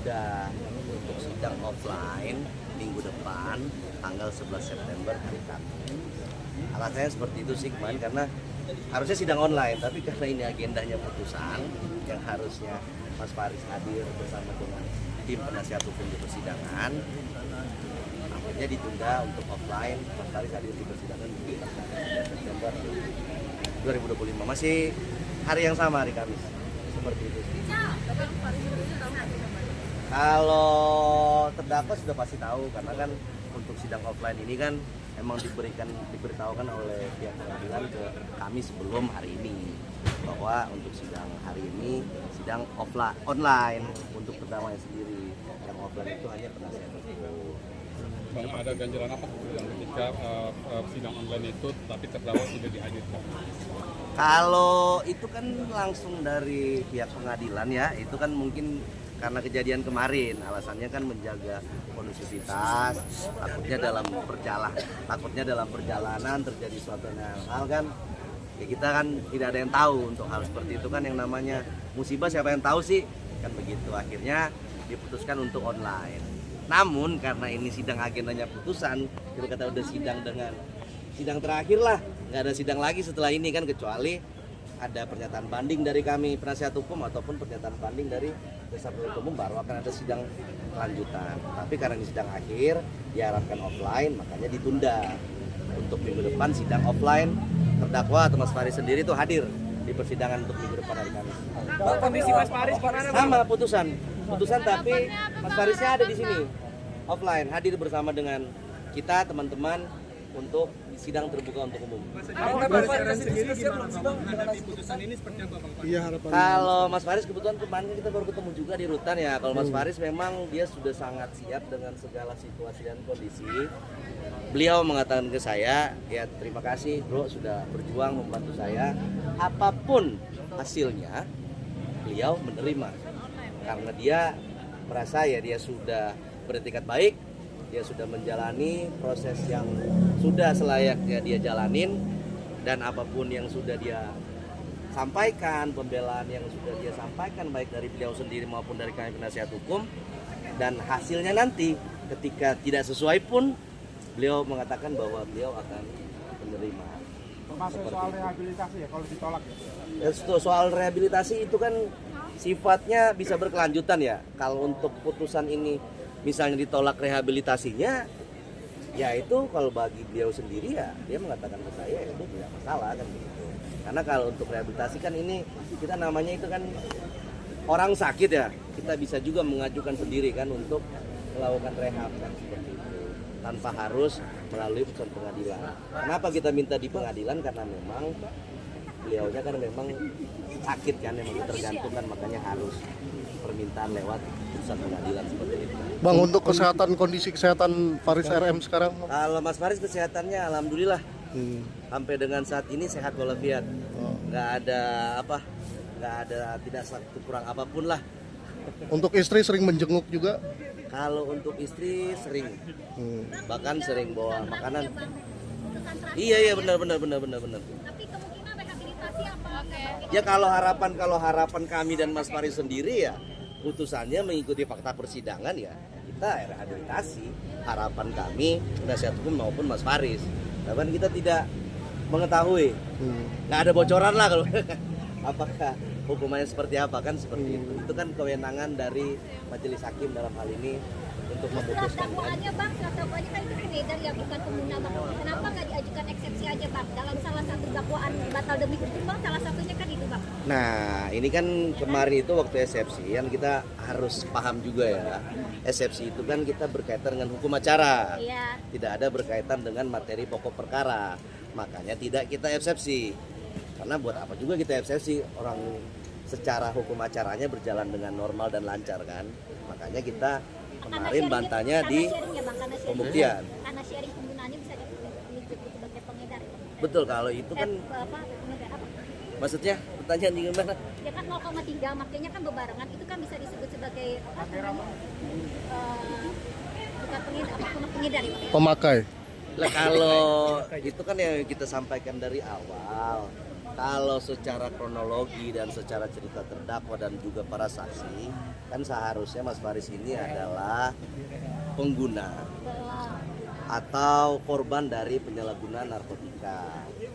ditunda untuk sidang offline minggu depan tanggal 11 September hari Kamis. Alasannya seperti itu sih kemarin, karena harusnya sidang online, tapi karena ini agendanya putusan yang harusnya Mas Faris hadir bersama dengan tim penasihat hukum di persidangan, akhirnya ditunda untuk offline. Mas Faris hadir di persidangan di 11 September 2025, masih hari yang sama, hari Kamis, seperti itu. Kalau terdakwa sudah pasti tahu, karena kan untuk sidang offline ini kan emang diberitahukan oleh pihak pengadilan ke kami sebelum hari ini, bahwa untuk sidang hari ini sidang offline online untuk terdakwanya sendiri, yang offline itu hanya penasihat hukum. Bang, ada ganjalan apa yang ketika sidang online itu tapi terdakwa tidak dihadirkan? Kalau itu kan langsung dari pihak pengadilan ya, itu kan mungkin karena kejadian kemarin, alasannya kan menjaga kondusivitas, takutnya dalam perjalanan terjadi suatu hal kan, ya kita kan tidak ada yang tahu. Untuk hal seperti itu kan yang namanya musibah, siapa yang tahu sih, kan begitu. Akhirnya diputuskan untuk online. Namun karena ini sidang agendanya putusan, kita kata udah sidang terakhir lah, nggak ada sidang lagi setelah ini kan, kecuali ada pernyataan banding dari kami penasihat hukum ataupun pernyataan banding dari Jaksa Penuntut Umum, baru akan ada sidang lanjutan. Tapi karena ini sidang akhir diharapkan offline, makanya ditunda untuk minggu depan sidang offline. Terdakwa atau Mas Faris sendiri itu hadir di persidangan untuk minggu depan hari Kamis. Bang, kondisi Mas Faris gimana? Sama putusan tapi Mas Farisnya ada di sini offline, hadir bersama dengan kita teman-teman untuk sidang terbuka untuk umum. Kalau Mas Faris kebetulan kemarin kita baru ketemu juga di rutan ya. Kalau Mas Faris memang dia sudah sangat siap dengan segala situasi dan kondisi. Beliau mengatakan ke saya, ya terima kasih bro sudah berjuang membantu saya. Apapun hasilnya beliau menerima, karena dia merasa ya dia sudah beretikat baik, dia sudah menjalani proses yang sudah selayaknya dia jalanin, dan apapun yang sudah dia sampaikan, pembelaan yang sudah dia sampaikan baik dari beliau sendiri maupun dari kami penasihat hukum, dan hasilnya nanti ketika tidak sesuai pun beliau mengatakan bahwa beliau akan menerima. Termasuk soal rehabilitasi ya, kalau ditolak ya? Soal rehabilitasi itu kan sifatnya bisa berkelanjutan ya. Kalau untuk putusan ini misalnya ditolak rehabilitasinya, ya itu kalau bagi beliau sendiri ya dia mengatakan ke saya itu tidak masalah kan begitu. Karena kalau untuk rehabilitasi kan ini kita namanya itu kan orang sakit ya, kita bisa juga mengajukan sendiri kan untuk melakukan rehab kan seperti itu, tanpa harus melalui putusan pengadilan. Kenapa kita minta di pengadilan? Karena memang beliaunya kan memang sakit kan, memang tergantung kan, makanya harus permintaan lewat putusan pengadilan seperti itu. Bang, untuk kondisi kesehatan Faris RM sekarang? Kalau Mas Faris kesehatannya alhamdulillah sampai dengan saat ini sehat walafiat, nggak ada tidak satu kurang apapun lah. Untuk istri sering menjenguk juga? Kalau untuk istri sering, bahkan sering bawa makanan. Iya benar. Tapi kemungkinan rehabilitasi apa? Ya kalau harapan kami dan Mas Faris sendiri ya putusannya mengikuti fakta persidangan, ya kita rehabilitasi. Harapan kami penasihat hukum maupun Mas Faris. Bahkan kita tidak mengetahui, nggak ada bocoran lah kalau apakah hukumannya seperti apa kan, seperti itu. Itu kan kewenangan dari majelis hakim dalam hal ini untuk memutuskan. Dakwaannya Bang, surat dakwaannya kan itu pengedar ya, bukan pengguna Bang. Kenapa nggak diajukan eksepsi aja Bang? Dalam salah satu dakwaan batal demi hukum Bang, salah satunya kan itu Bang. Nah ini kan kemarin itu waktu eksepsi kan kita harus paham juga ya, eksepsi itu kan kita berkaitan dengan hukum acara, Iya. tidak ada berkaitan dengan materi pokok perkara, makanya tidak kita eksepsi. Karena buat apa juga kita eksepsi, orang secara hukum acaranya berjalan dengan normal dan lancar kan, makanya kita kemarin bantahnya di pembuktian. Karena sharing penggunaannya bisa disebut sebagai pengedar. Betul, kalau itu kan Pengedar apa? maksudnya pertanyaan gimana? Ya kan 0,3, makanya kan bebarengan itu kan bisa disebut sebagai bukan pengedar, apa pengedar ya? Pemakai? Lah kalau itu kan yang kita sampaikan dari awal, Kalau secara kronologi dan secara cerita terdakwa dan juga para saksi, kan seharusnya Mas Faris ini adalah pengguna atau korban dari penyalahgunaan narkotika.